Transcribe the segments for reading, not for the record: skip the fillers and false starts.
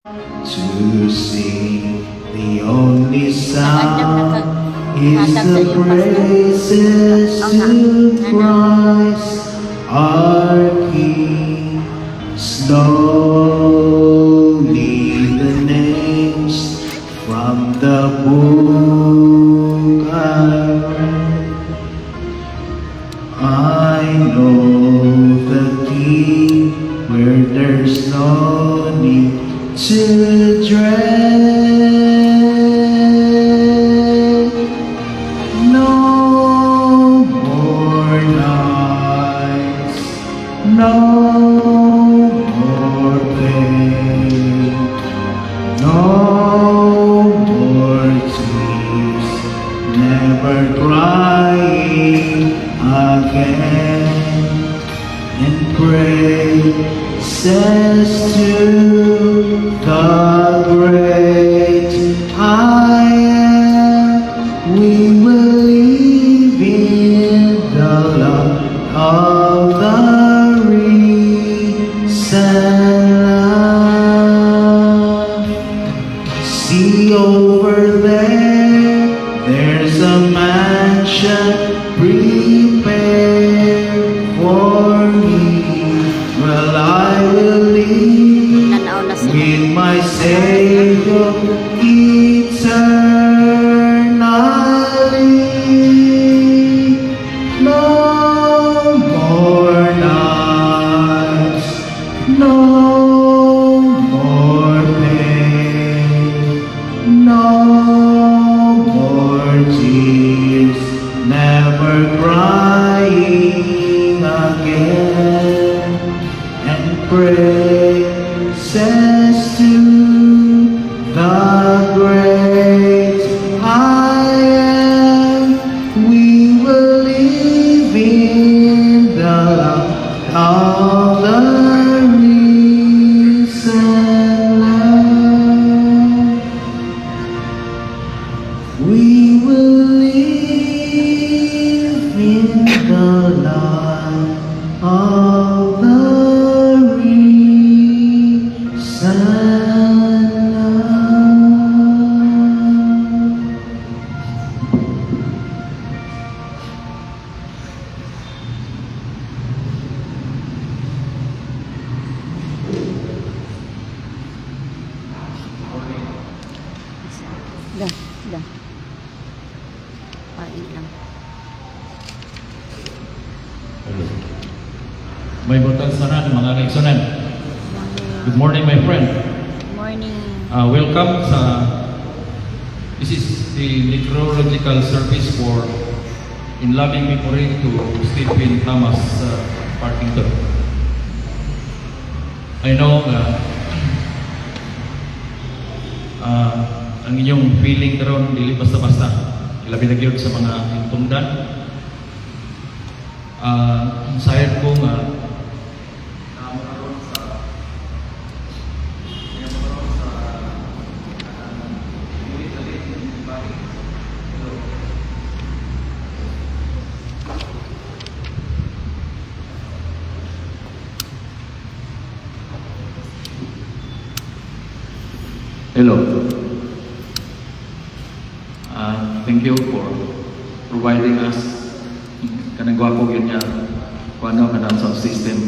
To sing the only sound is the praises to Christ our King. Slowly the names from the book I know the key where there's no need to dread. No more nights, no more pain, no more tears, never crying again. And praises to the great I am. We will live in the love of the risen Lamb. See over there, there's a mansion prepared for me. Well, I will live with my Savior eternally. No more nights, no more pain, no more tears, never crying again. And praises to the great I am. We will live in the love of the risen Lamb. We will live in the light of the risen Lamb. Dah, dah. Pain lang. May butang sanan, mga kaigsunan. Good morning, my friend. Morning. Welcome sa this is the necrological service for in loving memory to Stephen Thomas Partington. I know ang inyong feeling karon dili basta-basta. Labi na gyud sa mga intungdan. Sayad ko nga hello. Thank you for providing us kanang gwapo yun niya kuano kanang sound system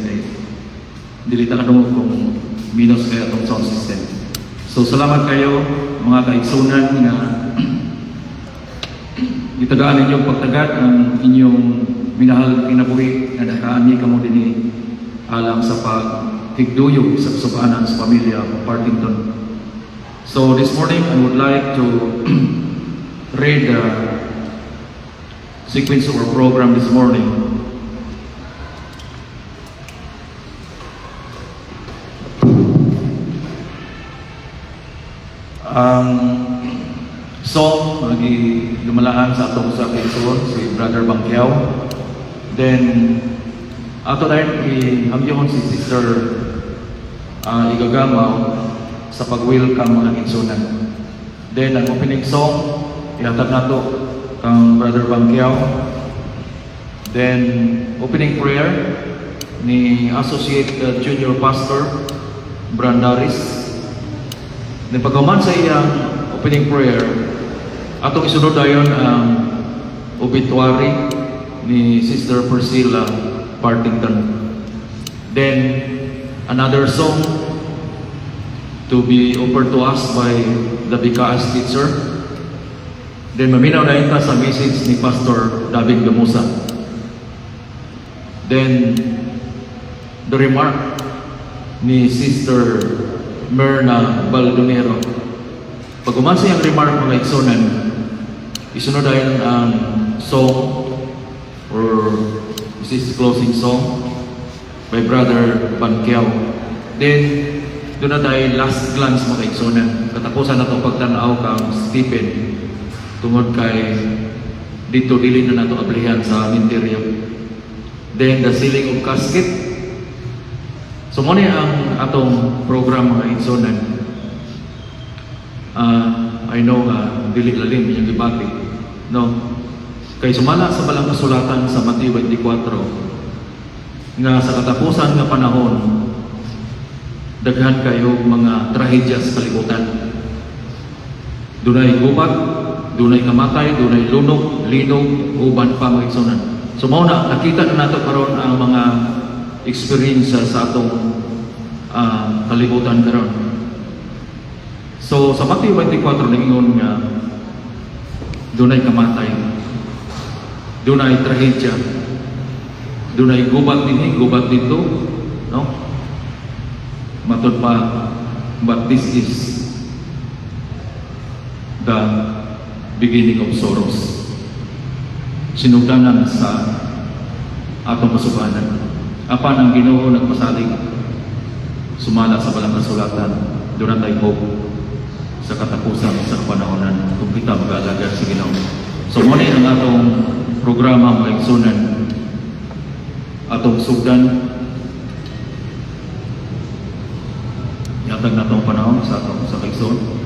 dili ta kadungog kung minus kaya itong sound system. So salamat kayo mga kaigsunan nga gitagaan ninyong pagtagad ang inyong minahal kinabuhi nga nakaan ni kamo dinhi alang sa paghigduyog sa kasubaanan sa pamilya Partington. So this morning I would like to read the sequence of our program this morning. Ang song lagi lumalaan sa atong sa kaigsuon si Brother Bangkiao. Then ato tayo ihangyohon si Sister Igagamaw sa pag-welcome mga kaigsunan. Then ang opening song ihatag nato kang Brother Bangkiao. Then opening prayer ni Associate Junior Pastor Brandaris. Then pagkaman sa iyang opening prayer, atong isunod ayon ang obituary ni Sister Priscilla Partington. Then another song to be offered to us by the BKS teacher. Then maminaw na ita sa message ni Pastor David Gamusa. Then the remark ni Sister Myrna Baldonero. Pag umansa yung remark mga igsonan, isunod ayon ang song or this is closing song by Brother Banquiao. Then doon na tayo last glance mga igsonan. Katapusan na itong pagtanaw kang Stephen tungod kay dito dili na nato ablihan sa interior. Then the sealing of casket. So muna ang atong program mga igsonan. I know dili lalim yung debate. No? Kay sumala sa balang kasulatan sa Mateo 24 nga sa katapusan nga panahon daghan kayo mga trahedya sa kalibutan. Dunay gubat, dunay kamatay, dunay lunog, linog, uban pa mga igsonan. So mao na nakita na nato karon ang mga experience sa atong kalibutan karon. So sa Mateo 24 ningon nga dunay kamatay, dunay trahedya, dunay gubat dinhi, gubat dito, no? Matod pa, but this is the beginning of sorrows. Sinugdanan sa atong kasubanan. Apan ang Ginoo nagpasalig sumala sa balang kasulatan, doon tayo hope sa katapusan sa kapanahonan kung kita mag-aalaga sa Ginoo. So muna ang atong programa mga igsonan, atong sugdan, yatag na itong panahon sa atong sa kaigsoon.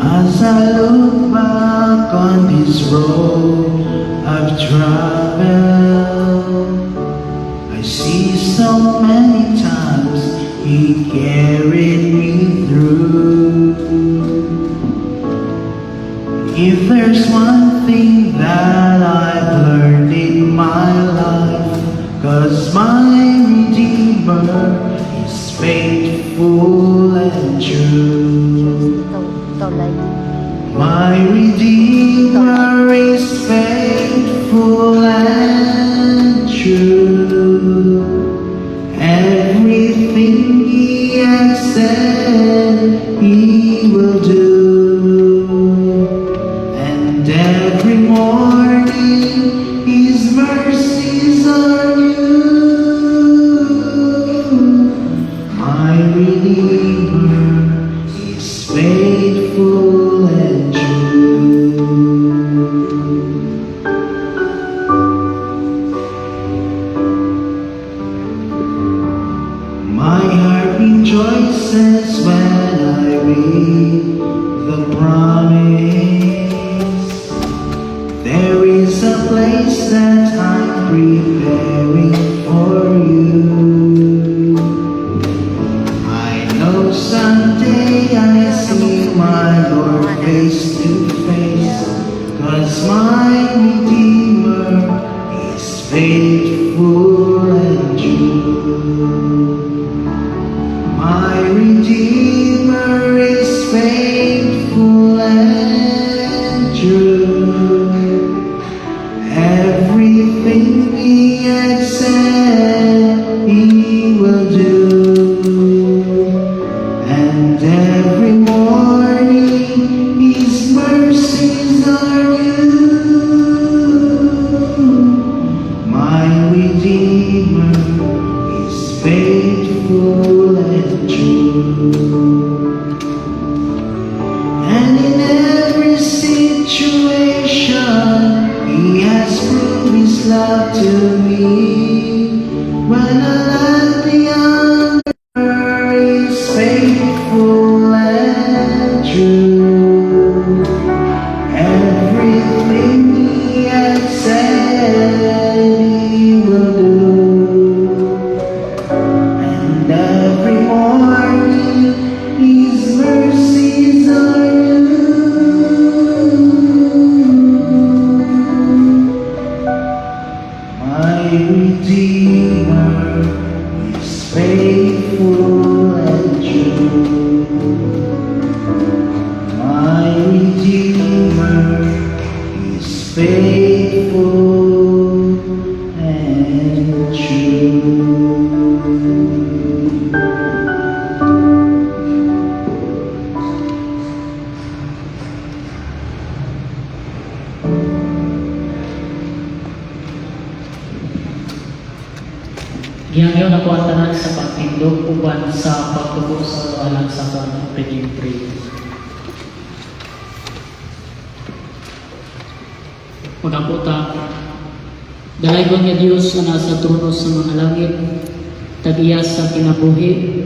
As I look back on this road I've traveled, I see so many times He carried me through. If there's one thing that I've learned in my life, 'cause my Redeemer is faithful and true. My Redeemer is faithful and true. Everything He has said He will do. And every morning His mercies are new. My Redeemer is faithful and true. My heart rejoices when I read the promise. There is a place that I'm preparing for you. I know someday I see my Lord face to face, 'cause my Redeemer is faithful and true. My Redeemer is faithful and true. Everything He has said He will do. And every morning His mercy situation. He has proved his love to me. When I left the under, he's faithful and true. Everything he had said he will do. And every morning his mercies are new. My Redeemer is faithful and true. My Redeemer is faithful and true. Gihangyo na ko ang tanan sa pagtindog uban sa pagtubo sa alang sa redeem prayer. Pagkaputa, dalaygon nga Dios na nasa trono sa mga langit, tag-iya sa kinabuhi,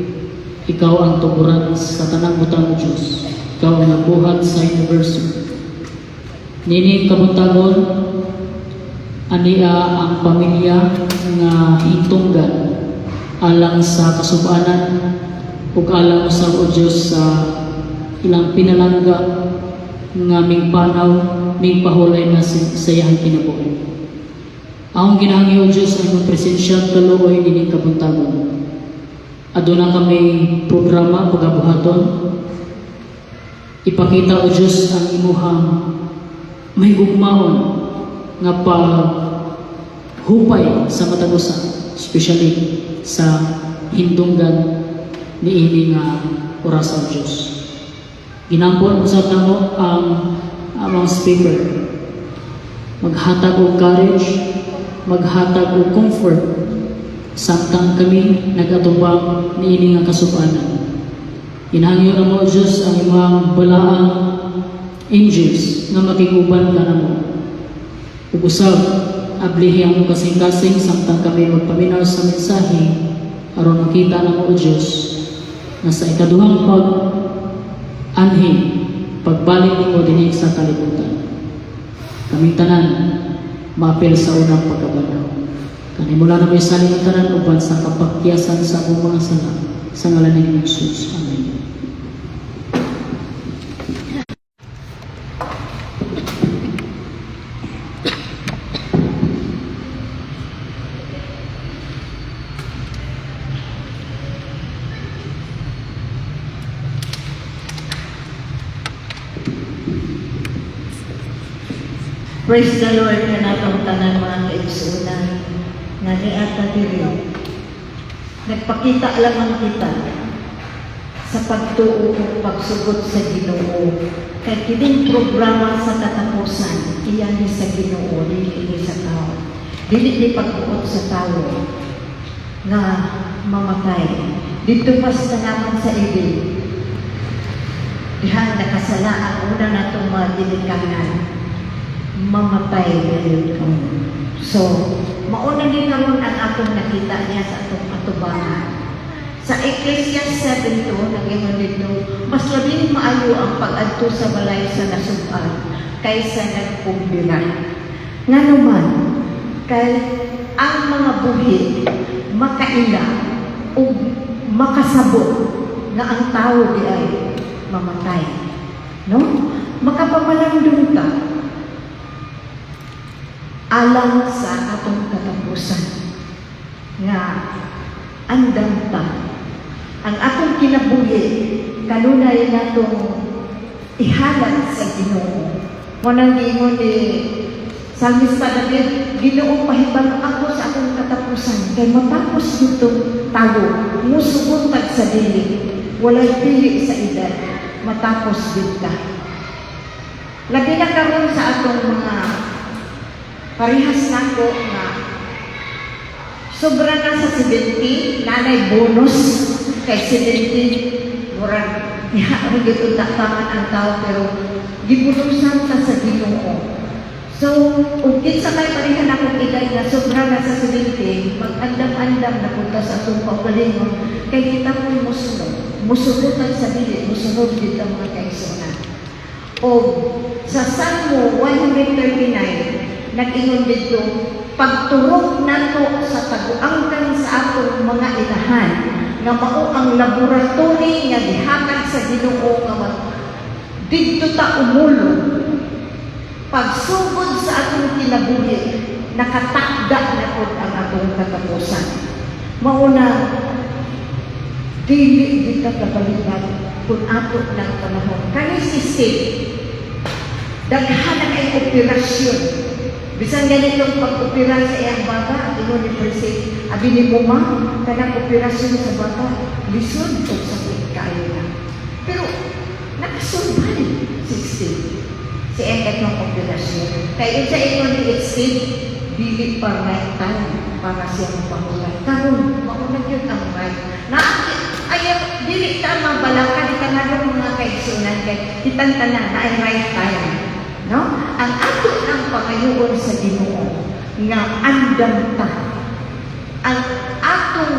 ikaw ang tuburan sa tanang butang Diyos, ikaw ang nabuhat sa universo. Nini kabuntagon, ania ang pamilya nga hitunggan alang sa kasubanan ug alang sa o Dios sa ilang pinalangga nga mingpanaw mingpahulay na sa iyang kinabuhi. Ang ginahangyo o Dios ang presensya kaluoy dining kabuntagon. Aduna kami programa pagabuhaton. Ipakita o Dios ang imuhang may gugmaon nga hupay sa matagusan, especially sa hindunggan ni ini nga oras sa Diyos. Ginampon sa namo ang among speaker, maghatag og courage, maghatag og comfort samtang kami nagatubang ni ini nga kasubanan. Ginahangyo na mo Diyos ang imong balaang angels nga makiguban ka namo. Ug-usab, ablihi ang kasing-kasing samtang kami magpaminaw sa mensahe aron makita na mo o Diyos na sa ikaduhang pag-anhi, pagbalik mo dinig sa kalibutan. Kaming tanan, maapil sa unang pagkabanaw. Kanimula na may saling tanan uban sa kapakyasan sa akong mga sala sa ngalan ni Jesus. Amen. Praise the Lord na natong tanan mga kaigsunan nga niata diri. Nagpakita lamang kita sa pagtuo ug pagsugod sa Ginoo. Kay kining programa sa katapusan iyan ni sa Ginoo, dili sa tao. Dili ni pagbuot sa tao nga mamatay. Dito mas naman sa ibil. Dihan nakasala ang una natong mga ginikanan. Mamatay ngayon kamo. So, mauna din karon ang atong nakita niya sa atong atubangan. Sa Ecclesiastes 7:2, nag-ingon dito, mas labing maayo ang pag-adto sa balay sa nasuban kaysa nagpumbira. Nga naman, kay ang mga buhi makaila o makasabot na ang tao di ay mamatay. No? Makapamalandong ta alang sa atong katapusan nga andam ta ang atong kinabuhi kanunay natong ihalad sa Ginoo. Munang giingon ni Salmista David, Ginoo pahibalo ako sa akong katapusan kay matapos nitong tawo musuguntag sa dili walay pili sa edad matapos din ka. Labi na karon sa atong mga parehas nako nga sobra na sa 70, nanay bonus kay 70, murag Diha rin gito tatangan ang tao pero gibulusan ta sa Ginoo. So, kung kinsa may parehan akong edad na sobra na sa 70, mag-andam-andam na punta sa atong paugalingon, kay kita po'y musunod. Musunutan sa dili, musunod dito ang mga kaigsunan. O sa Salmo 139, nag-ingon dito, pagturok nato sa taguangkan sa atong mga ilahan, nga mao ang laboratory nga gihatag sa Ginoo nga didto ta umulong. Pagsugod sa atong kinabuhi, nakatakda na po ang atong katapusan. Mauna, dili kita kabalikan kung ato ng panahon. Kani si Steve, daghan na kay operasyon. Bisan ganitong pag-opera sa iyang bata, at ingon ni Presid, abi ni Muma, kanang operasyon sa bata, lisod o sakit kayo na. Pero, nakasurvive si Steve. Si Eket ng operasyon. Kaya yun sa ingon ni Steve, dili pa right time para siyang pahulay. Karon, maunag yun ang right. Na, ayaw, dili tama balaka, di ka na rin mga kaigsunan, kaya kitang tanan na ay right time. No? Ang ato ng pangayoon sa Ginoo nga andam ta. Ang atong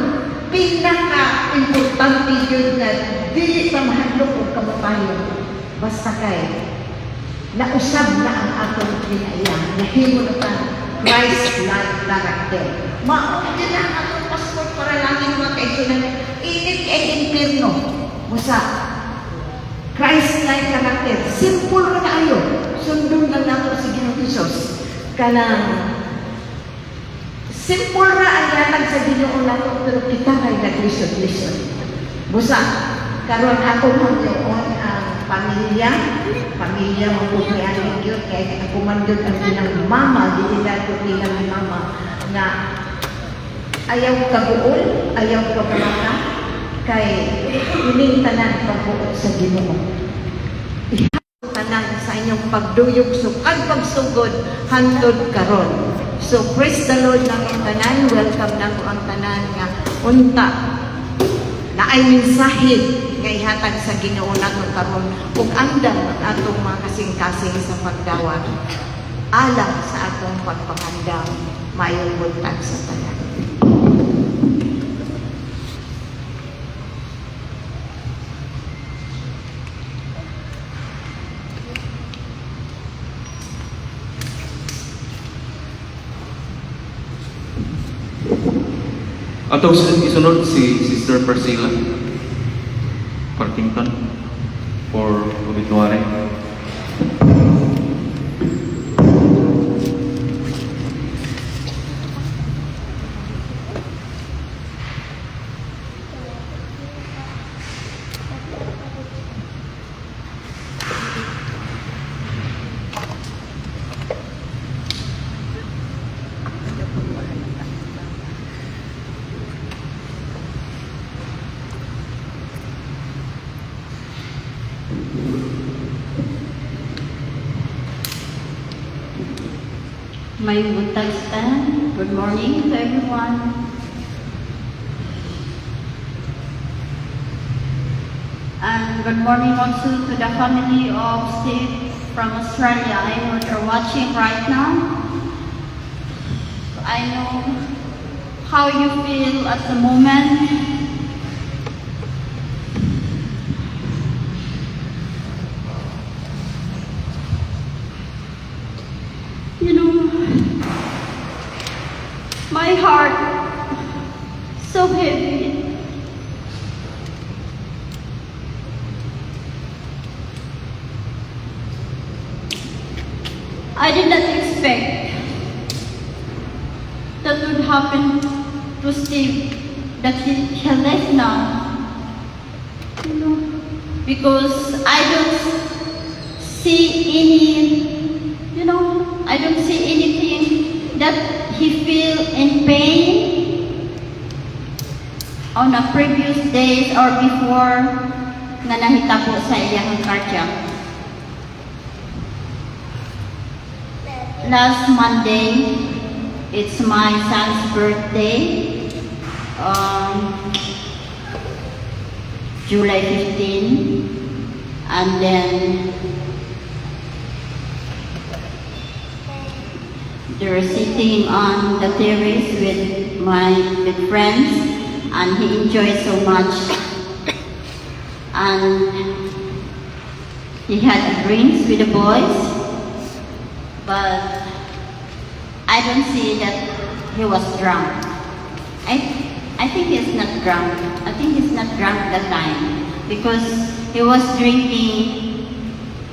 pinaka-importante yun na dili pa mahadlok o kamatayon. Basta kay nausab na ang atong kinaiyan. Nahimo na ta Christ-like character. Maunod din na ang atong passport para langin mga kaigsunan. Init kay impirno. Musa. Christ-like character. Simple na ayo. Sundong lang nato si Ginoong Hesus. Kanang simple ra ang yatag sa Ginoo nato pero kita kay naglisod-lisod. Busa, karon ako hangyoon ang pamilya magpupriyanin yun kaya ako mandod ang tinang mama, di ila ko tinang mama na ayaw kabuol, ayaw kabalaka kay ining tanan pagbuot sa Ginoo. Tanan sa inyong pagduyog sukad pagsugod hantod karon. So praise the Lord ng tanan, welcome na ko ang tanan nga unta na ay mensahe nga ihatag sa Ginoo naton karon ug andam ang atong mga kasing-kasing sa pagdawat alang sa atong pagpangandam mayong buntag sa tanan. Atong isunod si Sister Priscilla Partington for obituary. May buntag stand. Good morning to everyone. And good morning also to the family of Steve from Australia. I know you're watching right now. I know how you feel at the moment. You know, my heart so heavy. I did not expect that would happen to Steve, that he left now. You know, because I don't see any, you know, I don't see anything that he feel in pain on the previous days or before na nahitabo sa iyang cardiac. Last Monday, it's my son's birthday, July 15. And then they're sitting on the terrace with friends, and he enjoyed so much. And he had drinks with the boys, but I don't see that he was drunk. I think he's not drunk. I think he's not drunk that time because he was drinking,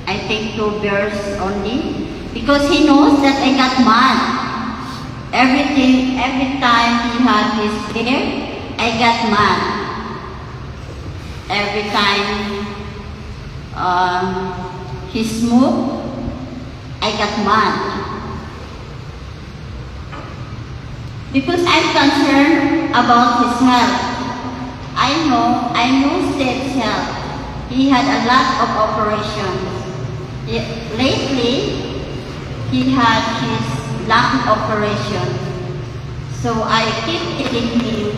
I think, 2 beers only, because he knows that I got mad. Every time he had his beer, I got mad. Every time he smoked, I got mad. Because I'm concerned about his health. I know Steve's health. He had a lot of operations. Lately, he had his lung operation. So I keep telling him,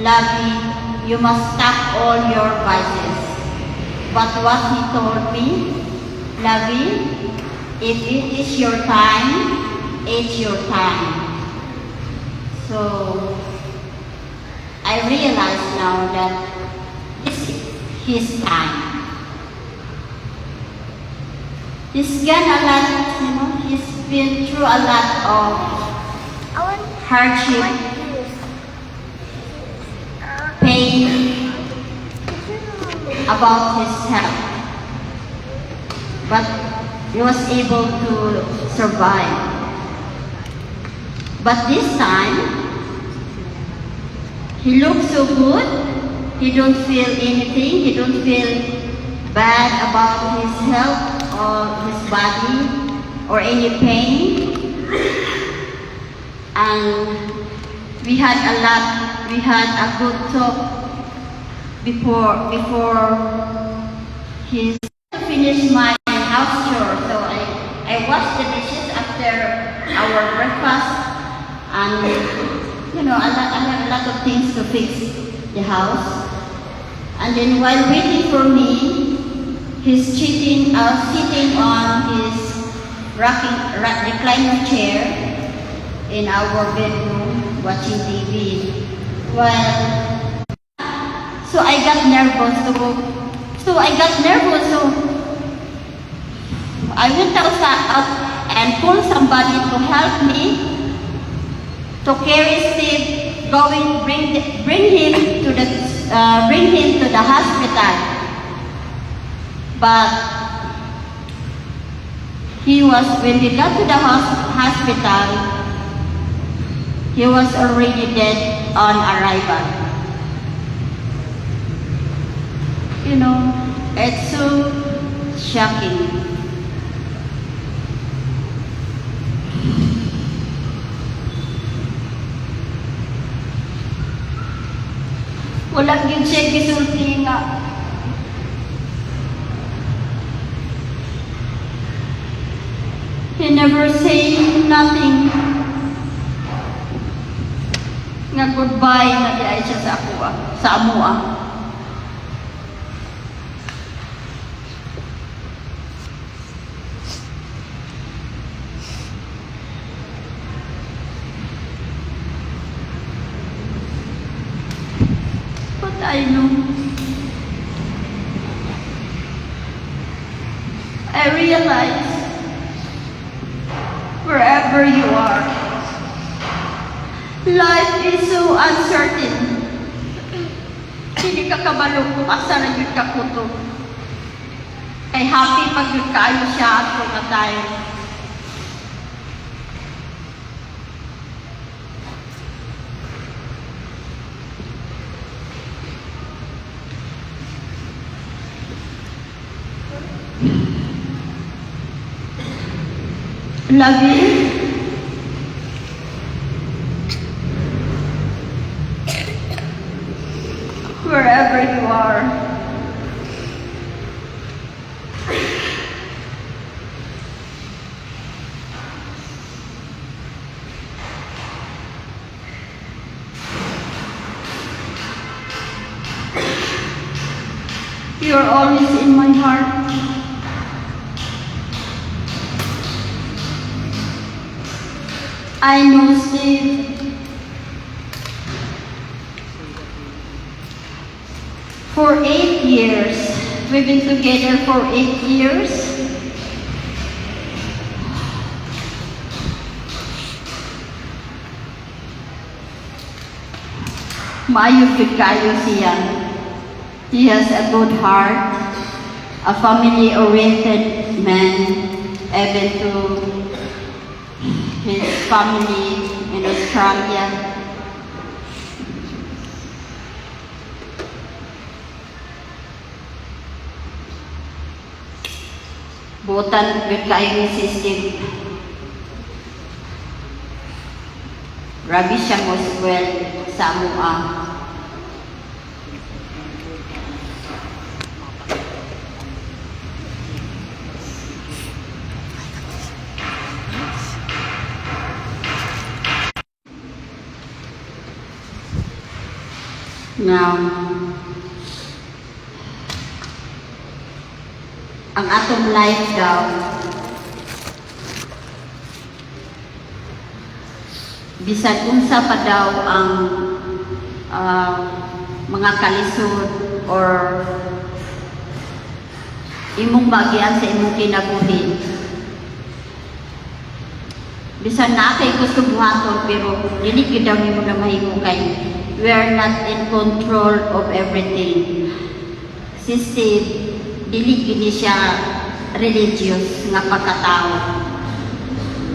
Lavi, you must stop all your vices. But what he told me, Lavi, if it is your time, it's your time. So I realize now that this is his time. He's gone a lot, he's been through a lot of hardship, pain about his health. But he was able to survive. But this time, he looks so good. He don't feel anything. He don't feel bad about his health or his body or any pain. And we had a good talk before he finished my house chore. So I washed the dishes after our breakfast. And I have a lot of things to fix the house. And then while waiting for me, he's sitting on his recliner chair in our bedroom watching TV. So I got nervous. So I went outside and called somebody to help me to carry Steve, bring him to the hospital. But when we got to the hospital, he was already dead on arrival. It's so shocking. Walang yun siya gisulti nga. He never say nothing. Nga goodbye na di ay siya sa amua. I know. I realize wherever you are, life is so uncertain. Hindi ka kabalo kung asa na yun ka kuto. Kay happy pag yun kaayo siya at kung tayo. Love you. Wherever you are. You're always in my heart. I know, Steve. For 8 years, we've been together for 8 years. Maayo gid kayo siya. He has a good heart, a family-oriented man, even to his family in Australia. Butan gid kayo ni si Steve. Grabe siya mo well sa amoa. Now, ang atong life daw, bisan unsa pa daw ang mga kalisod or imong bagian sa imong kinabuhi. Bisan na kay gusto buhaton pero dili gid daw nimo na mahimo kay we are not in control of everything. Si Steve, dili gid siya religious nga pagkatao.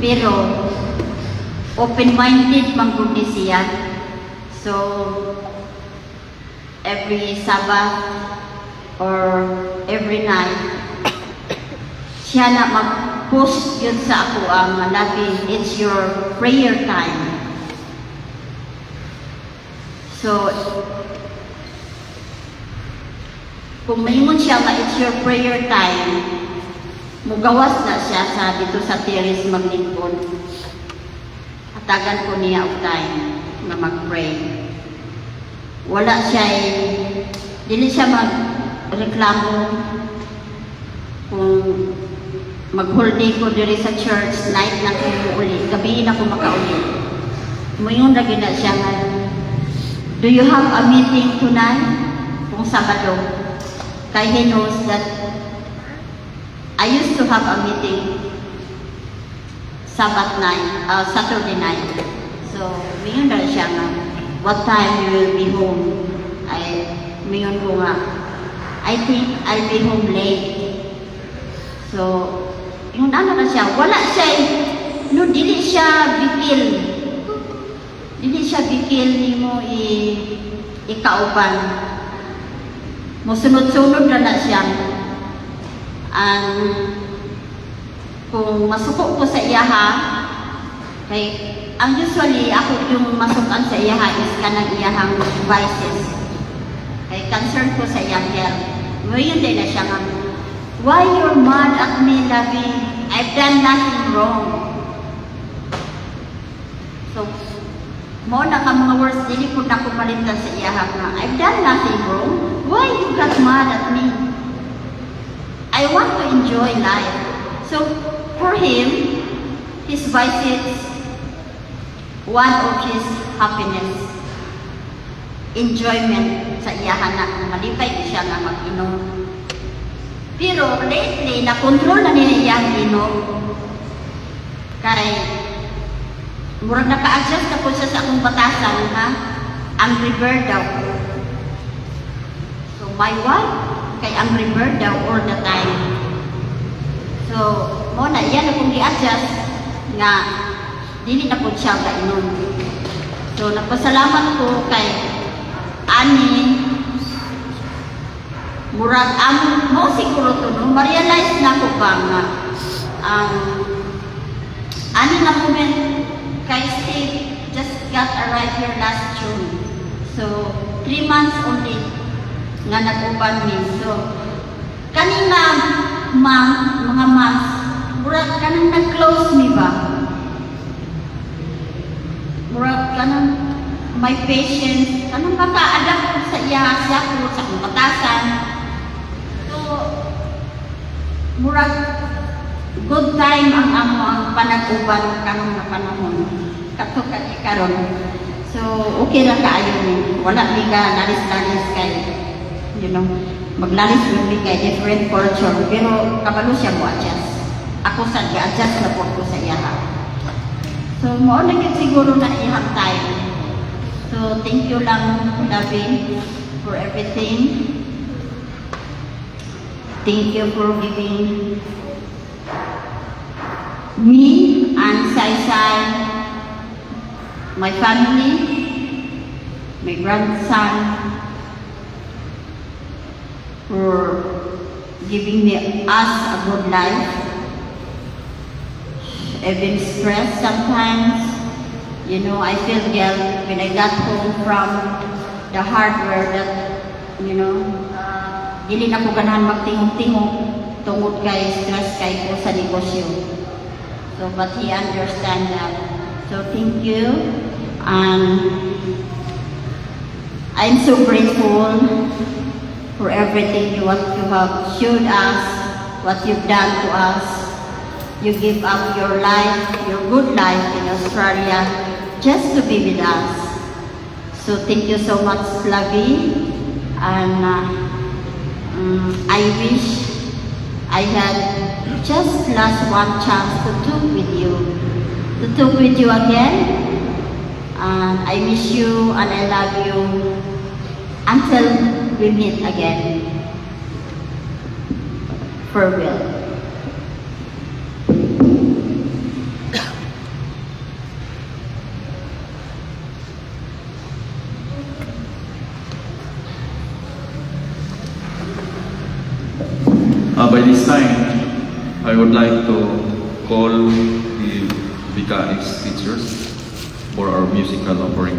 Pero open-minded man gud siya. So every Sabbath or every night siya na mag-post yun sa ako ang labi, it's your prayer time. So, kung mayroon siya nga it's your prayer time, mugawas na siya sa dito sa terrace maglingkod. Hatagan ko niya og time na mag-pray. Wala siya dili siya magreklamo kung mag-whole day ko diri sa church, night na ko uli, gabi na ko makauli. Mayon lagi na siya nga, do you have a meeting tonight? Kung Sabado. Kay he knows that I used to have a meeting Saturday night. So, mayon na siya nga, what time you will be home? Mayon ko nga, I think I'll be home late. So, yung ano na siya, wala siya, no, dili siya bigil. Dili siya bigil ni mo ikauban. Musunod-sunod na siya. Kung masuko ko sa iyaha, kay, ang usually, ako yung masukan sa iyaha is kanang iyahang vices. Kay, concern ko sa iyang health. Ngayon din na siya nga, why you're mad at me, Labi? I've done nothing wrong. So, mo na ka mga words, dili po na kumalitan sa iyaha nga, I've done nothing wrong. Why you got mad at me? I want to enjoy life. So, for him, his vices, one of his happiness, enjoyment sa iyahan na malipay siya nga mag-inom. Pero lately, na-control na niya iyang inom. Kay, murag naka-adjust na po siya sa akong batasan ha, angry bird daw. So, my wife, kay angry bird daw all the time. So, mo na, iyan na kong i-adjust nga, dili na po siya kainom. So, nagpasalamat ko kay Ani, murag mo siguro to, no? Ma-realize na ko ba nga, Ani na moment, kay Steve just got arrived here last June. So, 3 months only nga nag-uban mi. So, kanina mga months, murag kanang nag-close mi ba? Murag kanang may patience, kanang maka-adapt sa iya siya ko sa kung batasan. murag good time ang amo ang panag-uban karon nga panahon. Kato kay karon. So okay ra kaayo ni. Wala mi ka lalis-lalis kay maglalis mi kay different culture pero kabalo siya mo adjust. Ako sad gi-adjust na po ko sa iya. So mo na gyud siguro na ihang time. So thank you lang Labi for everything. Thank you for giving me and Sai, my family, my grandson, for giving us a good life. Even stressed sometimes, I feel guilt when I got home from the hardware that, dili na ko ganahan magtingog-tingog tungod kay stress kay ko sa negosyo. So, but he understand that. So, thank you. And I'm so grateful for everything what you have showed us, what you've done to us. You give up your life, your good life in Australia, just to be with us. So, thank you so much, Lavi. And I wish I had just last one chance to talk with you again. And I miss you and I love you until we meet again. Farewell. By this time, I would like to call the Vicarix teachers for our musical offering.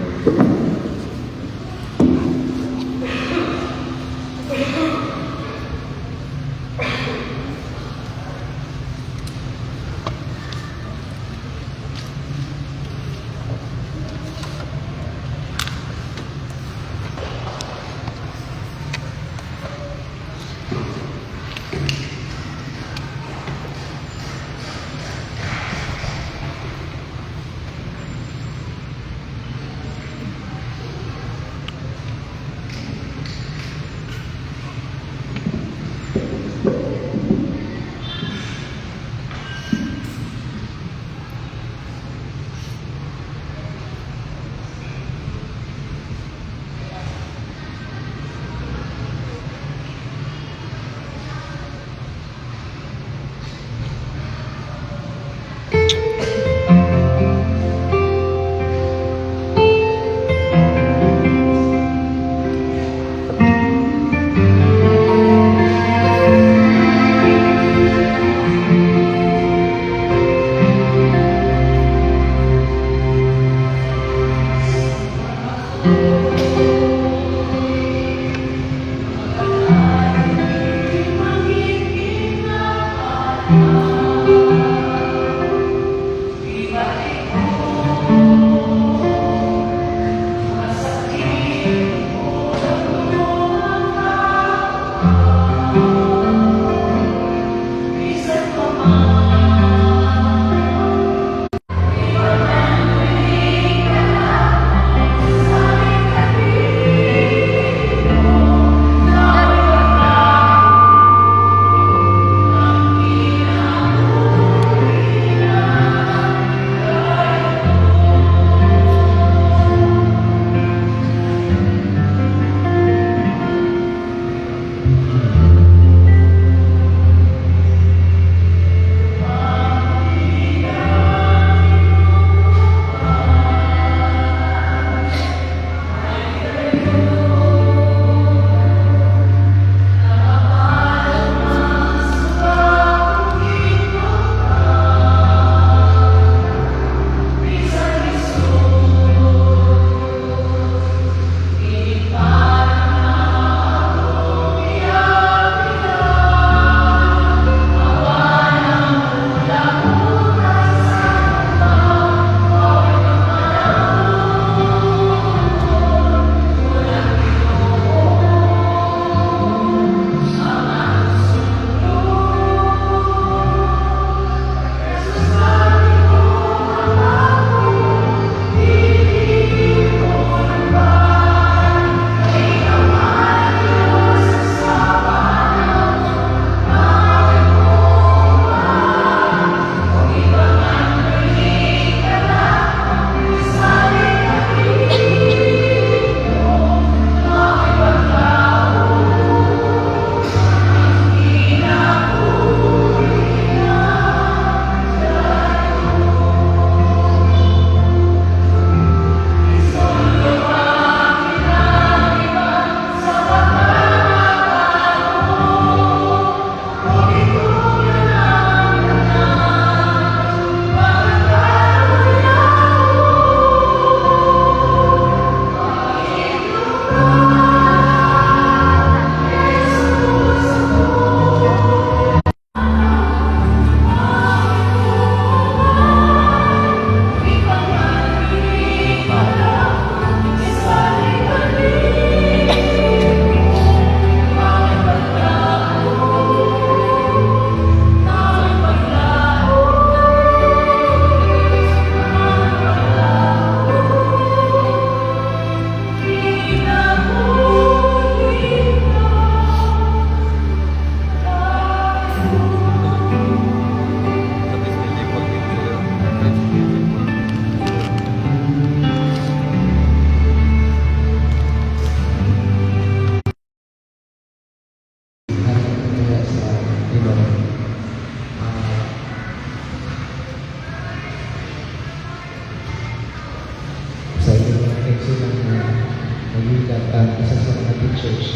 nagilan isa sa mga teachers.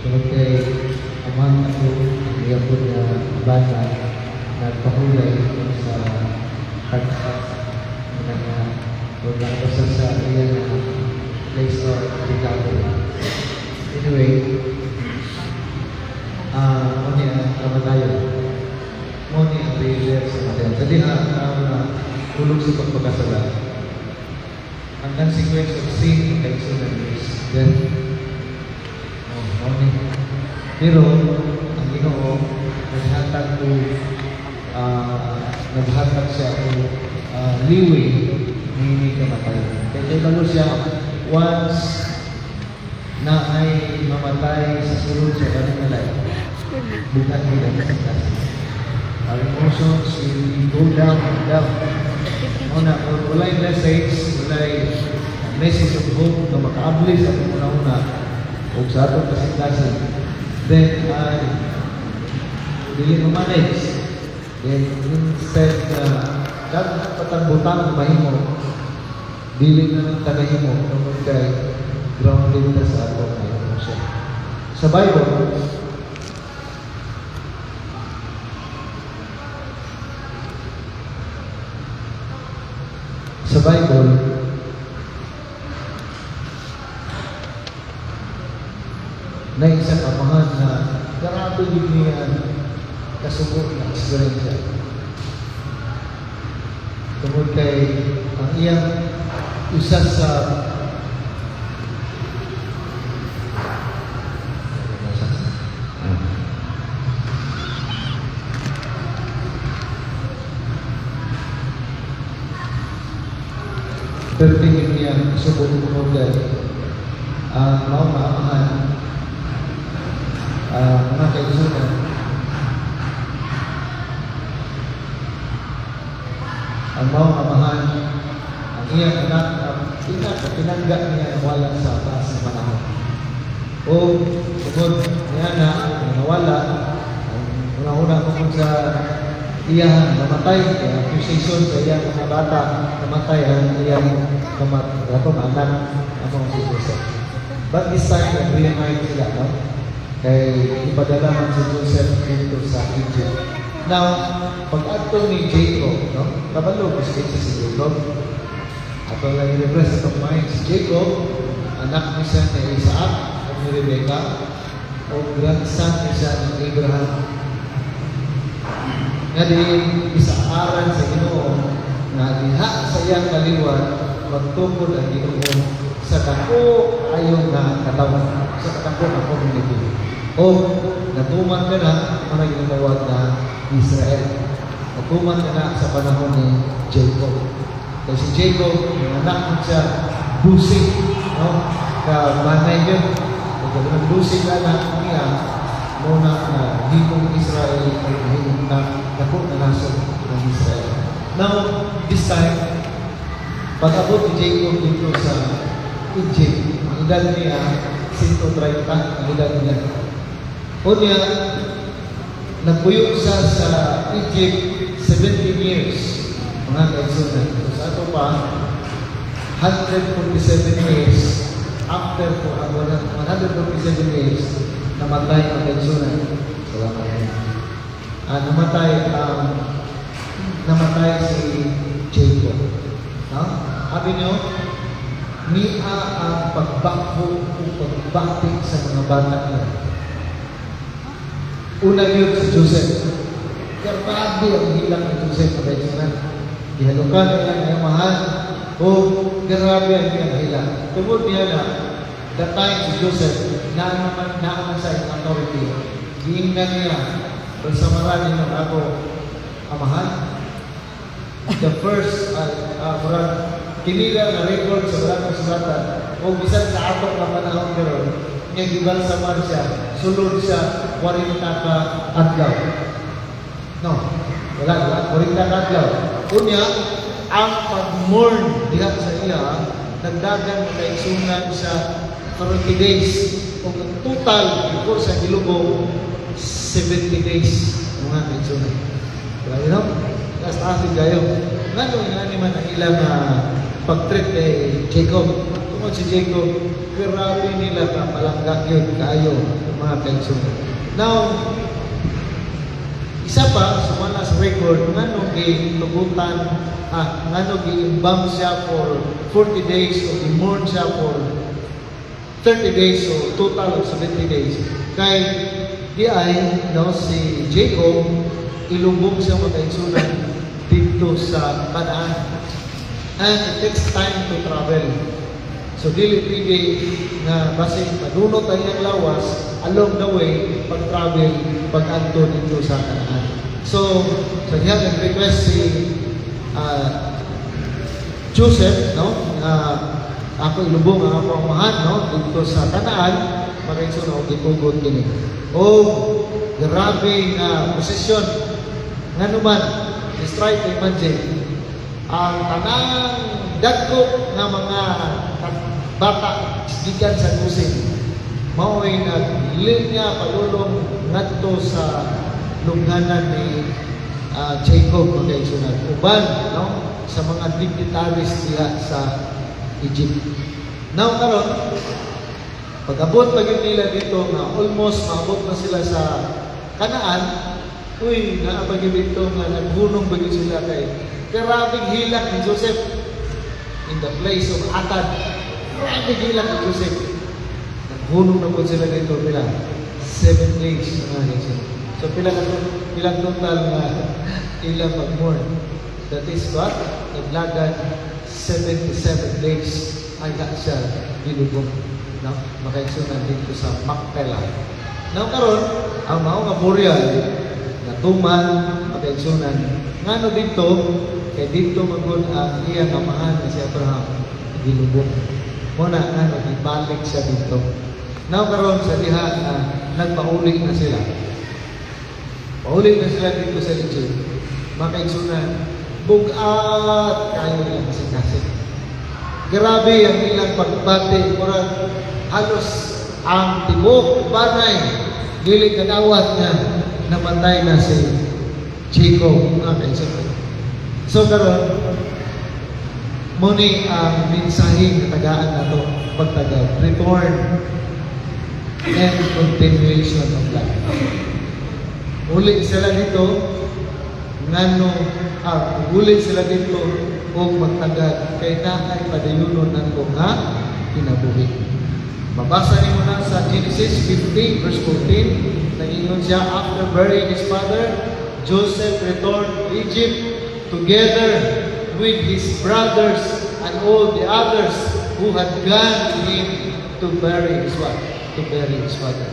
Tungkol kay amang ako, ang iyapon na bata, nagpahulay sa hardship na kung nakabasa sa iya na place or recovery. Anyway, muna ang kamatayon. Muna ang prayer sa kamatayon. Sa diha, tulog sa pagpagkasala. Ang consequence of sin ay sunan is death. Muna. Pero, ang Ginoo, naghatag ko, naghatag siya o liwi ni kamatayon. Kaya kalo siya, once na ay mamatay sa sulod sa kanyang life, bukan nila kasing-kasing. Our emotions will go down and down. Una, walay message, walay message of hope na makaabli sa una-una o sa atong kasing-kasing. Then, ay dili mo manage. Then, instead na patang-butang mahimo, dili na ng tagahimo tungkol kay grounded na sa atong emotion. Sa Bible, na isang amahan na grabe din niya kasubo na experience. Tungkol kay ang iyang isa sa pertingin niya subo tungkol kay ang mga amahan mga kaisunan ang mga amahan ang iyang anak pinangga niya nawala sa taas ng panahon o tungkol niya na nawala una-una kung sa iyang namatay kaya accusation sa iyang mga bata namatay ang iyang anak ang mga susunod. But this time nag-reunite sila, no? Kay ipadala man si Joseph dito sa Egypt. Now, pag-adto ni Jacob, no? Kabalo ko si Jacob. Ato lang i-repress of mind si Jacob, anak ni siya ni Isaac at ni Rebecca, o grandson ni siya ni Abraham. Nga din, isaaran sa Ginoo na diha sa iyang kaliwan, magtukod ang Ginoo sa dako ayaw na katawan, sa dako na community. O natuman ka na, mga ginawag na Israel. Natuman ka na sa panahon ni Jacob. Kasi si Jacob, yung anak mo siya, busing, no? Kabanay yun. Kaya kung busing ka na niya, muna na hitong Israel ay hitong na dako na naso ng Israel. Now, this time, pag-abot ni Jacob dito sa Egypt, ang edad niya, 130 ang edad niya. O niya, nagpuyo siya sa Egypt 17 years, mga kaisunan. So sa ito pa, 147 years after 147 years, namatay ang kaisunan. Salamat. Namatay si Jacob. No? Sabi niyo, niya ang pagbako o pagbatik sa mga bata niya. Una yun si Joseph. Grabe ang hilang ni Joseph sa kaisunan. Ihalukan niya ang mahal o grabe ang hilang. Tungkol niya na that time si Joseph naaman sa authority. Giingnan niya sa marami ng ako amahan. The first kinila na record sa Balatong Suratan o bisan sa atok na panahon karon nga gibal sa Marsya sulod siya 40 ka adlaw. No, wala 40 ka adlaw. Unya ang pag-mourn diha sa iya nagdagan kay sunan sa 40 days o total before sa Gilugo 70 days mga kaisunan. Kaya you know, taas gayo. Ngano nga ni man ang ilang pag-treat kay Jacob. Kung Ingon si Jacob, grabe nila ka palangga yun kaayo mga kaigsunan. Now, isa pa sa mga sa record, nganong gitugutan, nganong giimbang siya for 40 days o gimorn siya for 30 days o total of 70 days. Kay di ay si Jacob ilubog siya mga kaigsunan dito sa Canaan. And it takes time to travel. So dili pwede nga basin padunot ang iyang lawas along the way pag-travel pag-adto dito sa Canaan. So diha nag-request si Joseph, no? Ako ilubong ang akong amahan, no? Dito sa Canaan, magkaigsunan og gitugot kini. O grabe nga posisyon. Nganuman, just try to imagine ang tanang dagko nga mga bata gikan sa kusing mao'y naglinya padulong ngadto sa lungganan ni Jacob magkaigsunan uban, no, sa mga dignitaries diha sa Egypt. Now karon pag-abot pa gyud nila dito nga almost maabot na sila sa Canaan, uy naabag gyud dito nga naghunong ba gyud sila kay karabing hilak ni Joseph in the place of Atad. Karabing hilak ni Joseph. Naghunong na po sila dito pila 7 days. So pilang total na ilang mag-mourn. That is what? Naglagad 77 days ay siya dilubog. No? Makaigsunan dito sa Macpela. Now karon ang mao nga burial na tuman makaigsunan ngano dito kay dito magud ang iyang amahan na si Abraham dilubog. Muna ngano ibalik siya dito. Now karon sa diha na nagpauli na sila. Pauli na sila dito sa Egypt. Makaigsunan bugat kayo nila kasi. Grabe ang ilang pagbati murag halos ang tibok banay dili kadawat nga namatay na si Jacob mga kaigsunan. So karon muni ang mensaheng tagaan nato pagtagad return and continuation of life. Uli sila dito ngano uli sila dito og magtagad kay naay padayunon nato nga kinabuhi. Mabasa nimo na sa Genesis 15 verse 14 nagingon siya after burying his father Joseph returned to Egypt together with his brothers and all the others who had gone to him to bury his wife, to bury his father.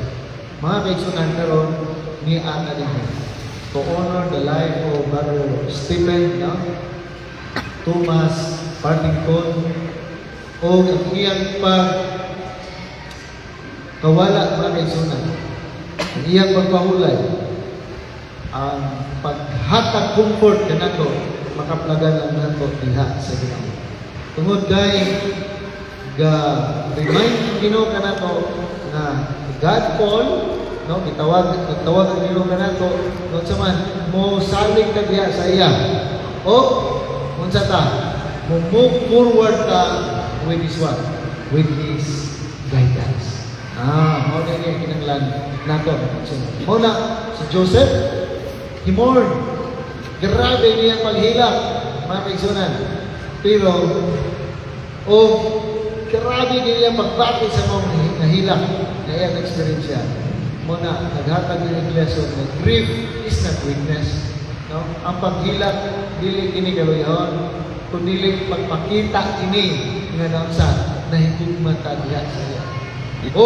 Mga kaigsunan karon ni ana dinhi to honor the life of Brother Stephen, no? Thomas Partington o ang iyang kawala mga kaigsunan. Ang iyang pagpahulay ang paghatag comfort kanato makaplagan ang nato diha sa Ginoo. Tungod kay remind Ginoo kanato na God call, no, nagtawag ang Ginoo kanato no sa man mo salig ka diha sa iya. O unsa ta? Mo move forward ta with his what? With his guidance. Mao na ni kinahanglan nato. Mao na si Joseph himorn. Grabe niya paghilak, mga kaigsunan. Pero, grabe niya pagbati sa mga nahilak na iyang experience siya. Muna, naghatag ng iglesia na grief is not weakness. No? Ang paghilak, dili kini galuyahon, kundi pagpakita ini nga naunsa na higugman ta diha sa iya. O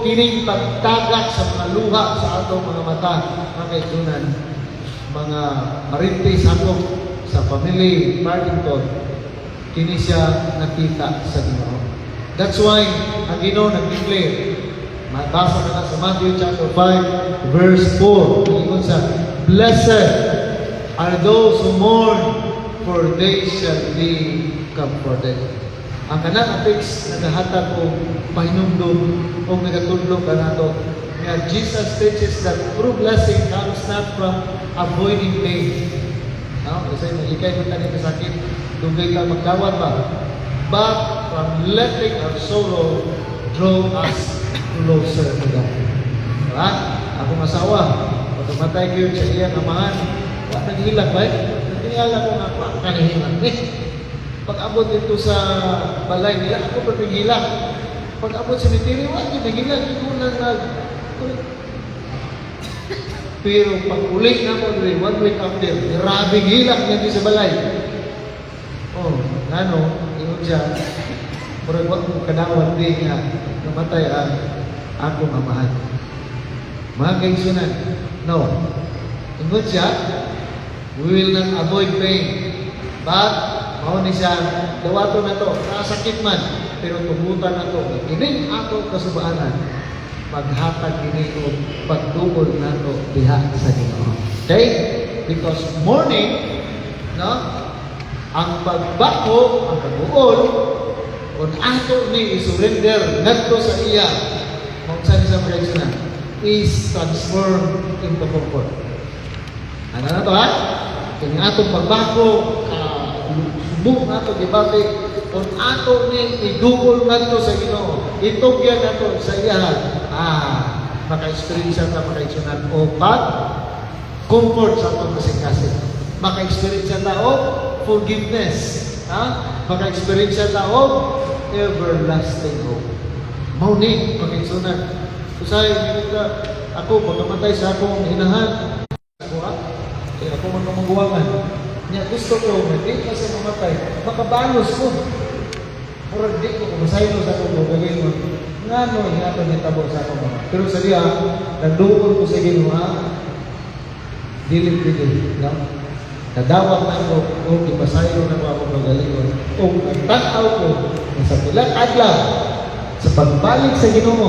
kining pagtagak sa mga luha sa atong mga mata, mga kaigsunan, mga marintis ako sa family Partington, kini siya nakita sa Ginoo. That's why ang Ginoo nag-declare, mabasa na sa Matthew chapter 5 verse 4, ingon sa blessed are those who mourn, for they shall be comforted. Ang kanang text nagahatag og pahinumdom o nagatudlo kanato nga Jesus teaches that true blessing comes not from avoiding pain. No? Kasi malikay mo tayo kasakit, dugay ka magkawat ba? but from letting our sorrow draw us closer to God. Diba? Akong asawa, pag namatay kayo sa iyang amahan, wala naghilag ba? Naghilag ko nga, wala kanihilang. Pag abot dito sa balay nila, ako pa naghilag. Pag abot sa mitiri, wala naghilag. Ito lang pero pag uli na mo, 1 week after, grabe hilak niya di sa balay. Oh, ano, ingon siya, murag wag mo kadawat din nga, namatay ang akong amahan. Mga kaigsunan, no. Ingon siya, we will not avoid pain. But, mao ni siya, dawato na to, nakasakit man, pero tumutan na to. Ining ako kasubaanan, maghatag kini og pagdugol nato diha sa Ginoo. Okay? Because mourning, no? Ang pagbako, ang pag-uol, kung ato ni isurrender ngadto sa iya, kung saan sa mga is transformed into comfort. Ano na to ha? Kung atong pagbako, subok nato gibati, kung ato ni idugol nato sa Ginoo, itugyan nato sa iya, maka-experience ta maka-experience o comfort sa atong kasing-kasing. Maka-experience ta o forgiveness, maka-experience ta o everlasting hope. Mao ni pagigsunan. Usay ako pagkamatay sa akong inahan, ako man maguwangan. Nya gusto ko hindi pa sa mamatay, makabalos ko. Murag di ko masaylo sa akong gagawin mo. Ngano nga ato ni tabo sa akong mga. Pero sa diya, nagduol ko sa Ginoo, dilim-dilim, no? Nadawat na ko, o ipasaylo na ko akong magalingon. O ang tanaw ko, sa pilang adlaw, sa pagbalik sa Ginoo,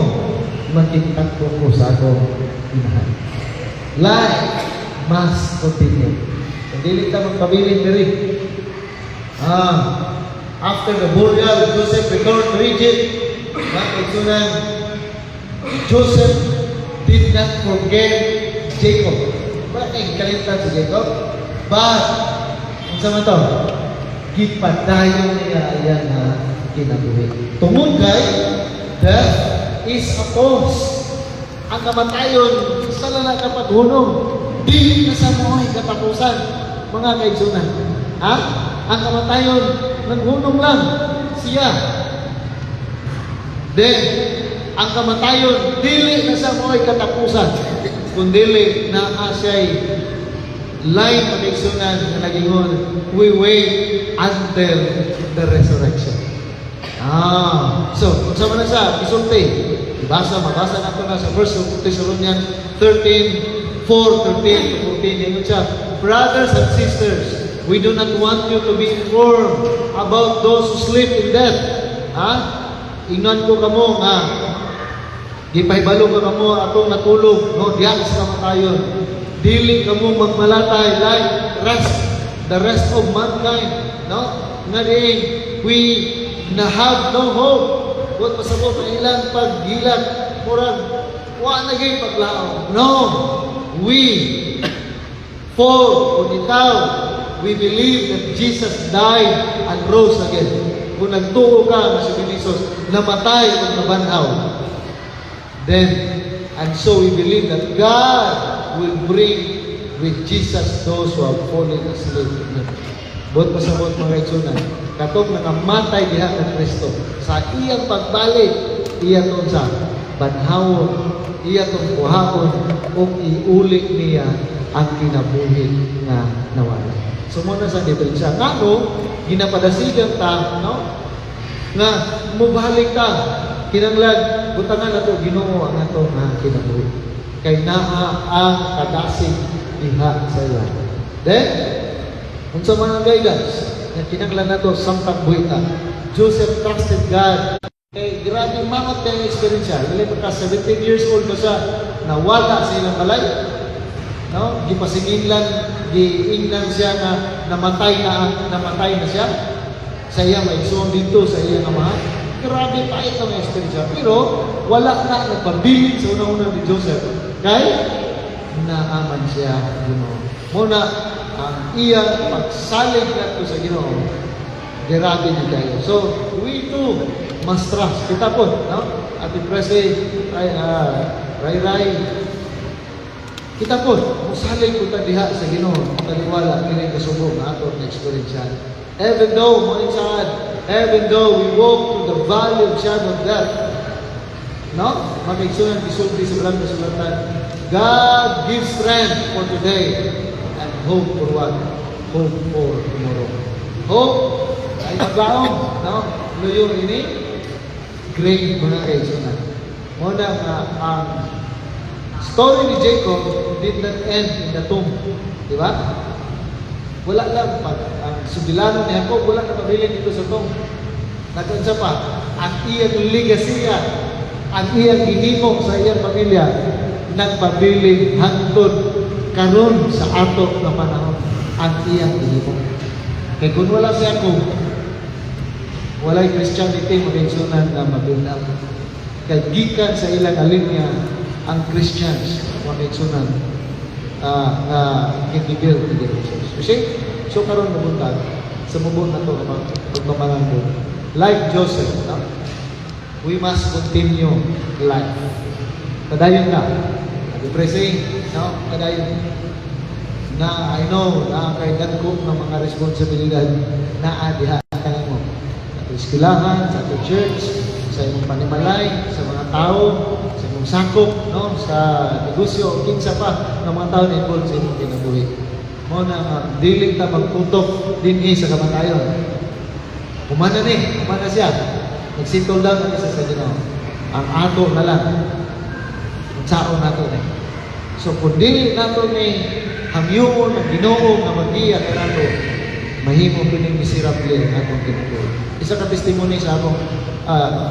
makikita ko sa akong inahan. Life must continue. Hindi ka magpabiling diri. After the burial, Joseph returned to Egypt. Bakit Joseph did not forget Jacob. Bakit kalimutan si Jacob? But, ang sama to, gipadayon niya yan na kinabuhi. Tungod kay, death is a cause. Ang kamatayon, sa lang nakapaghunong, di na sa mo'y katapusan, mga kaigsunan. Ang kamatayon, naghunong lang siya. Then, ang kamatayon, dili na sa mo'y katapusan, kundili na siya'y line kaigsunan na nagingon, we wait until the resurrection. So, sama na siya, isulti. Mabasa na ito na sa verse of Thessalonians 13, 4:13 to 14. Yan siya, brothers and sisters, we do not want you to be informed about those who sleep in death. Ingnan ko kamo gipahibalo ka kamo atong natulog, no, diyan sa kamatayon. Dili kamo magmalatay like the rest of mankind, no? Nga diin, we na have no hope. Huwag pasabot na ilang paghilag, murag, wa na gay paglao. No, we, for ikaw, we believe that Jesus died and rose again. Kung nagtuo ka na si Jesus, namatay at nabanhaw. Then, and so we believe that God will bring with Jesus those who have fallen asleep. Buot pasabot mga kaitsunan, katong nakamatay diha ng Kristo, sa iyang pagbalik, iya tong sa banhawon, iya tong kuhaon, o iuli niya ang kinabuhi na nawala. So muna sa diferensya. Nga no, ginapadasigan ta, no? Nga, mubalik ta, kinanglag, butangan na to, Ginoo ang ato na kinabuhi. Kay naa ang kadasig diha sa iya. Then, kung sa mga guidance, na kinanglan na to, sampag buhita. Joseph trusted God. Eh, grabe mangot kayong experience siya. Dili pa ka 17 years old ko siya, nawala sa ilang balay. No? Gipasingin lang, giingnan siya na namatay na siya. Sa iya maigsoon dito sa iyang amahan. Grabe pa ito ang experience siya. Pero wala na nagpabilin sa una-una ni Joseph. Kaya naaman siya, Ginoo. Muna, ang iyang pagsalig nato sa Ginoo, grabe ni kayo. So, we too must trust. Kita po, no? Ati Prese, Ray, kita po, musalig ko ta diha sa Ginoo, taliwala, kini kasubong na ato na experience yan. Even though, mga insaan, even though we walk through the valley of shadow of death, no? Mag-igsunan, isulti sa brand na sulatan, God gives strength for today and hope for what? Hope for tomorrow. Hope ay magbaon, no? Luyo ini, great mga kaigsunan. Muna ang story ni Jacob did not end in the tomb. Di ba? Wala lang. Ang subilano ni Jacob, wala na pabilin dito sa tomb. Nakunsa pa, ang iyang legacy, ang iyang ginimo sa iyang pamilya, nagpabiling hangtod karon sa ato na panahon. Ang iyang ginimo. Kaya kung wala si Jacob, walay Christianity magigsunan na mabuild up. Kaya gikan sa ilang alinya ang Christians magigsunan kikibil ni Jesus. Kasi, so karon nabuntag sa mubon na ito pagmamangan. Like Joseph, no? We must continue life. Padayon na. Pressing, no? Padayon. Na I know na kay ko ng mga responsibilidad na adiha mo. Sa eskwelahan, sa ating church, sa imong panimalay, sa mga tao, sa imong sakop, no? Sa negosyo, kinsa pa ng mga tao na involved sa imong kinabuhi. Mo na dili ta magtutok dinhi sa kamatayon. Humana siya. Nag-settle down na isa sa Ginoo. Ang ato na lang. Ang sao nato ni. So kung dili nato ni hamyuon ang Ginoo nga mag-iya ka nato, mahimo kining miserable ang atong kinabuhi. Isa ka testimony sa akong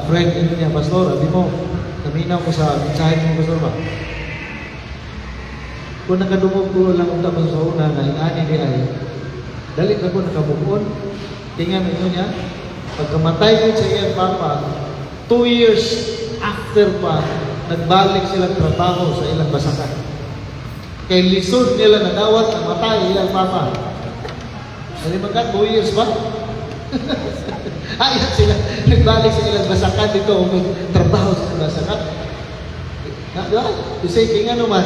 friend niya, Pastor, abi mo, naminaw ko sa mensahe mo, Pastor ba? Kung nakadumog ko lang ang tapos sa una na ingani di ay, dali ka ko nakabukon, tingnan mo niya, pagkamatay ko sa iyang papa, 2 years after pa, nagbalik sila trabaho sa ilang basakan. Kay lisod nila na dawat na matay ilang papa. Dali magkat, 2 years ba? Ayan sila, nagbalik sa ilang basakan dito, trabaho sa ilang basakan. Kasi kaya naman,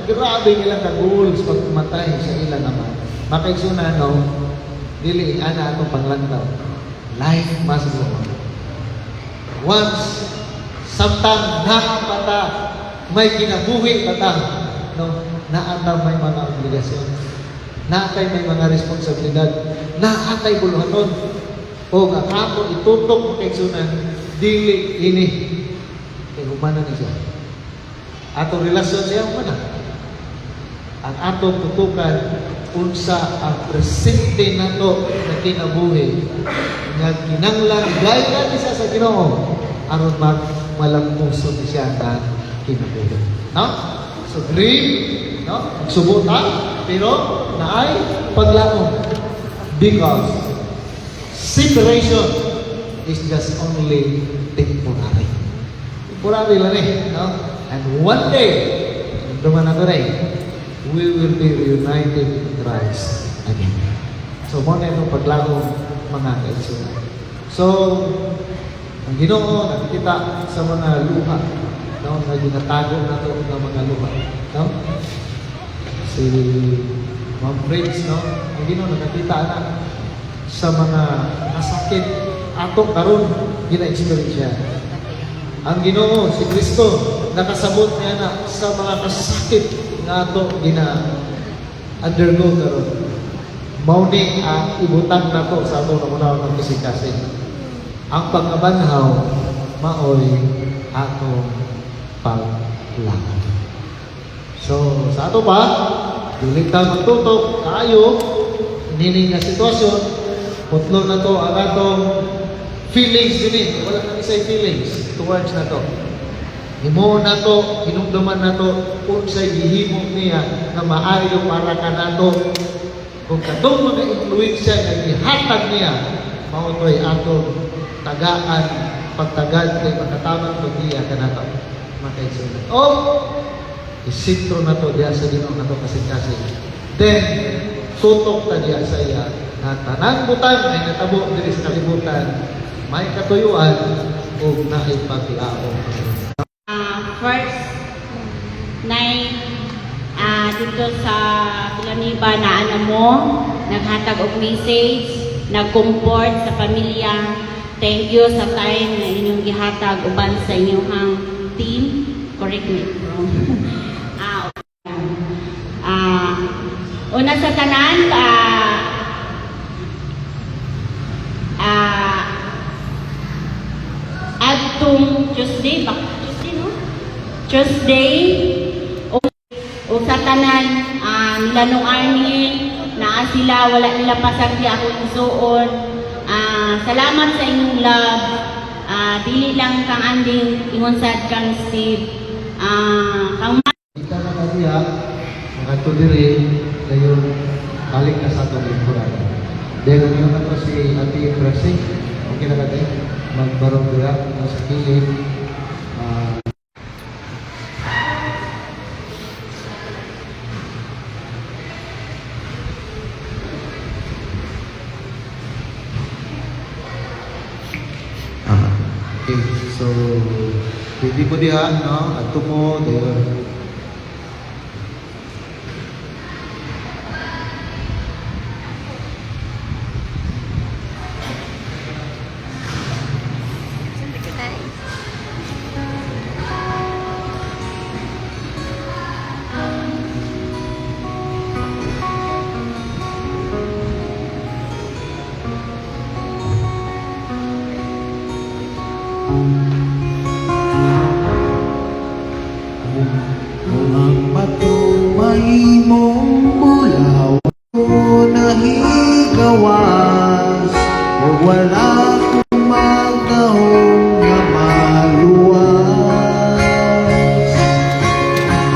grabe nilang ka-goals pag matay sa ilang naman. Makaigsunan, no? Dili, ana atong panglantaw. Life must go on. Once, samtang naapata, may kinabuhi pata, no? Naatay may mga obligasyon. Naatay may mga responsibilidad. Naatay buluhaton. O ang ato itutok makaigsunan, dili ini. Kaya humana ni siya. Atong relasyon siya, humana. Ang atong tutukan, unsa ang presente nato na kinabuhi nga kinanglan gaya isa sa Ginoo aron malampuson siya na kinabuhi. No? So dream, no? Magsubuta, pero naay paglaom. Because separation is just only temporary. Temporary lang no? And one day, duman na rin, we will be reunited in Christ again. So, muna itong paglaro mga kaigsunan. So, ang Ginoo nakikita sa mga luha, no? Na ginatago na ito ng mga luha. No? Si Ma'am Prince, no? Ang Ginoo nakikita na sa mga nasakit ato karon gina-experience siya. Ang Ginoo, si Kristo, nakasabot niya na sa mga kasakit nga ato gina-undergo karon. Mauni ang ibutang nato sa ato na muna ng kisikasin. Ang pangabanhaw, maoy atong paglaban. So, sa ato pa, dili ta magtutok, kaayo, nining nga sitwasyon, putlo na to ang atong feelings din. Wala nang isay feelings towards na to. Himo na to, hinumduman na to, unsay gihimo niya na maayo para ka na to. Kung katong mga influensya nga gihatag niya, mautoy atong tagaan, pagtagad kay pagkatamang pag-iya ka na to. Makaigsunan. O, isintro na to diya sa Ginoo na to kasi. Then, tutok ta diya sa iya na tanang butang ay natabo diri sa kalibutan, may katuyuan o naipaglaom. First night dito sa Pilaniba na ano mo, naghatag og message, nag-comfort sa pamilya. Thank you sa time na inyong gihatag uban sa inyong team. Correct me if wrong. Una sa tanan, adtong Tuesday, no? Tuesday, o sa tanan, nila nung army, naa sila, wala nila pasagdi ako isuon. Salamat sa inyong love. Dili lang kang anding, ingon sad kang Steve. Kang Ika na kaniya, mga tudiri, ngayon, balik na sa itong lingkuran. Dahil yun na to si Ate Pressing, okay na kati, magbarong dira sa kilid. Okay, so, pwede mo dihan, no? At mo, dahil Kung ang patumay mong bulaw ko nahigawas, o wala kong magdahong na maluwas.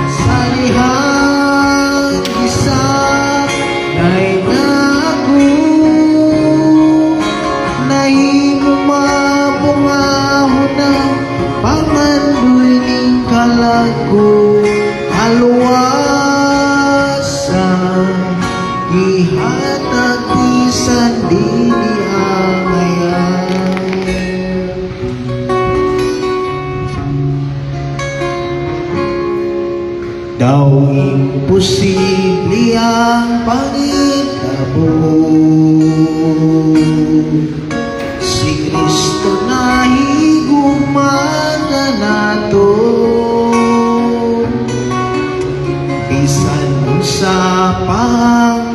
Sa lihang isa na'y naku, nahimo mabungahon ng pangandoy ning kalago. Aluwasan, gihatag bisan dili angayan. Daw imposible ang pangitabo, si Kristo na higumana nato. Bisan sa pangkadautan,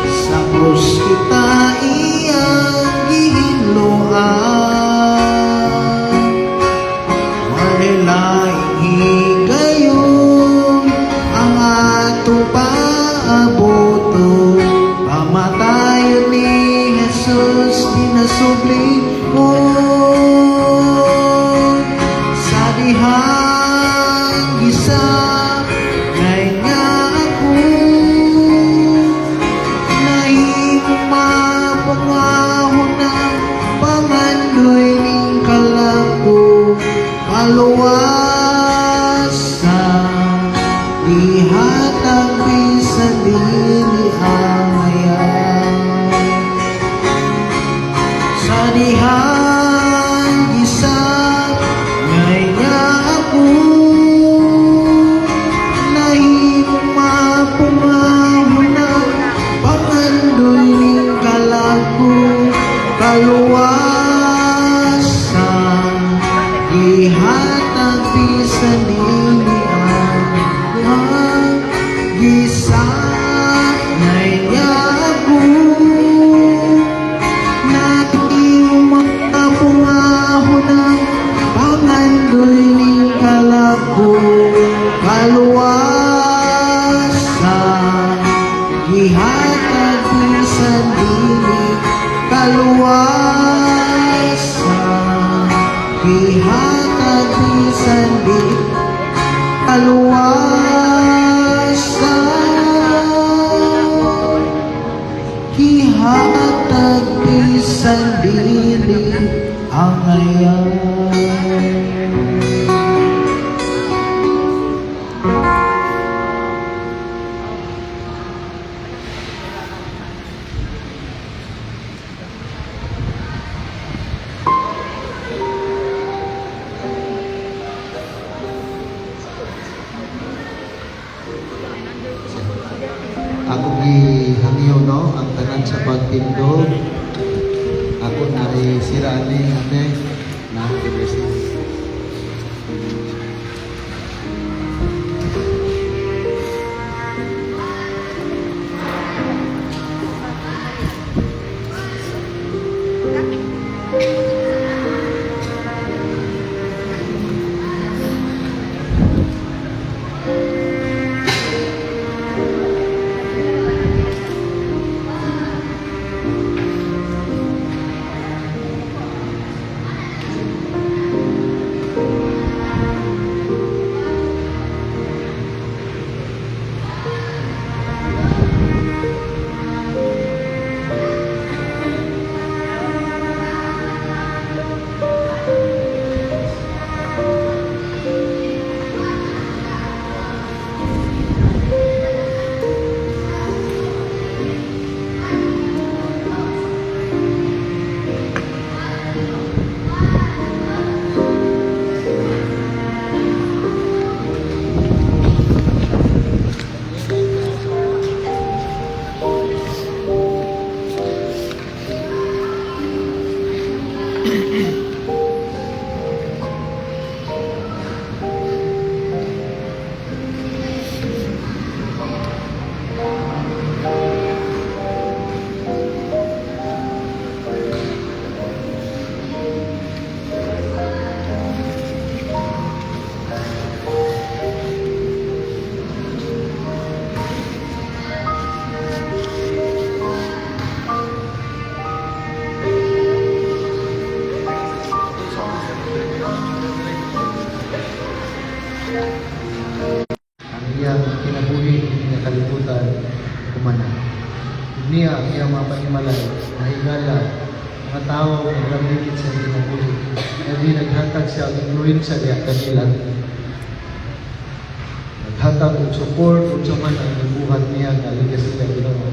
sa krus kita iyang gihinloan. Manilaing higayon ang ato paaboto, pamatayon ni Jesus pinasubli mo. Sa dihang gisa kay nga ako, nahimong mapangahon ng pangandoy ning kalago. Maluwasan, ihatag bisan dili angayan. Sa dihang gisa ngay nga ako, nahimong mapumahon ng pangandoy ning kalago. Kaluwasan, ihatag bisan dili angayan. Gisa ngay nga ako, pungahon ng pangandoy ning kalago. Kaluwasan, gihatag bisan dili. Kaluwasan, gihatag bisan dili. Kaluwasan, gihatag bisan dili angayan. ako gihangyo no ang tanan sa pagtindog. Ako na sira ni ate na blessing. Ang iyang kinabuhi, niya kalibutan, kumana. Niya, ang iyang mga panimalay, nahigala, mga tao, naglamigit sa kinabuhi, na di naghatag siya ang influensya niya kanila. Naghatag ang support, kung sa man ang nabuhat niya, naligas sila, ginawa.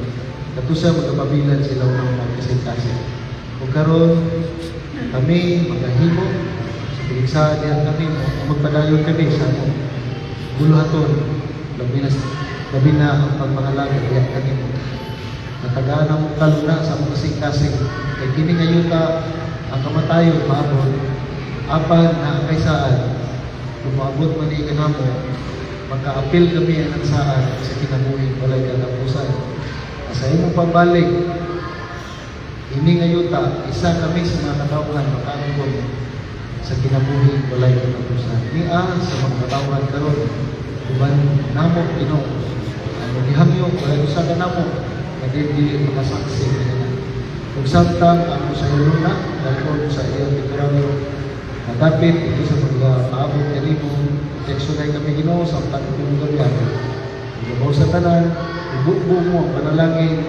Kato siya, magkapabilan sila ng mga kasing-kasing. Kung karon kami, mga himo, sa diyan kami, magpadayon kami sa buluhaton, labi na ang pagpangalaga, diyan kami. Natagaan ang kaluna sa mga kasing-kasing. Kaya kini ngayuta, ang kamatayon, maabot, apan na kaysaan, kung maabot man ikan mo, magka-apil kami ang saan sa kinabuhi, walay katapusan. Sa imong pagbalik, ini ngayuta, isa kami sa mga katauhan, makaangkot sa kinabuhi, walay katapusan. Niya sa mga katauhan karon, kuban namo, ang magihangyo, walay usa ka namo, nagdili makasaksi nila. Kung samtang ako sa iyo na, dahil sa iyo temporaryo, nagapit ito sa pag-aabot kanimo, teksunay kami Ginoo sa pagtulong gabiyahe. Ibabaw sa tanan, ibubuo mo ang panalangin,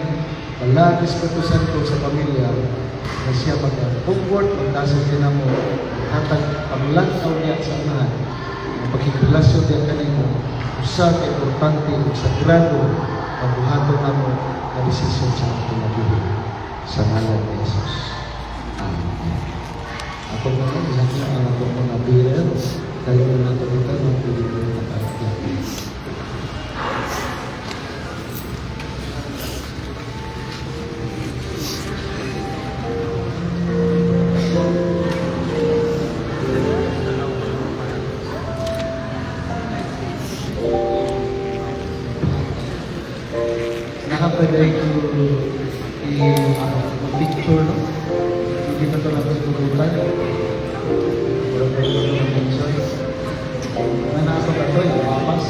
palagis ko Santo sa pamilya, na siya mag-comfort, magdasal din mo, hatag pamlantaw niya sa amahan, ang pagkikilasyon niya kanimo, usa ka importante ug sagrado ang buhaton namo na desisyon sa kinabuhi. Sa ngalan ni Jesus. Amen. Ako naman, isang na ang ako mga birer, kayo na natulitan ng Pilipino na karakyat. Nakapagay ko picture, no? Hindi pa ito napagtututan. Walang pagtututan ng choice. Nanasok ito, yung papas.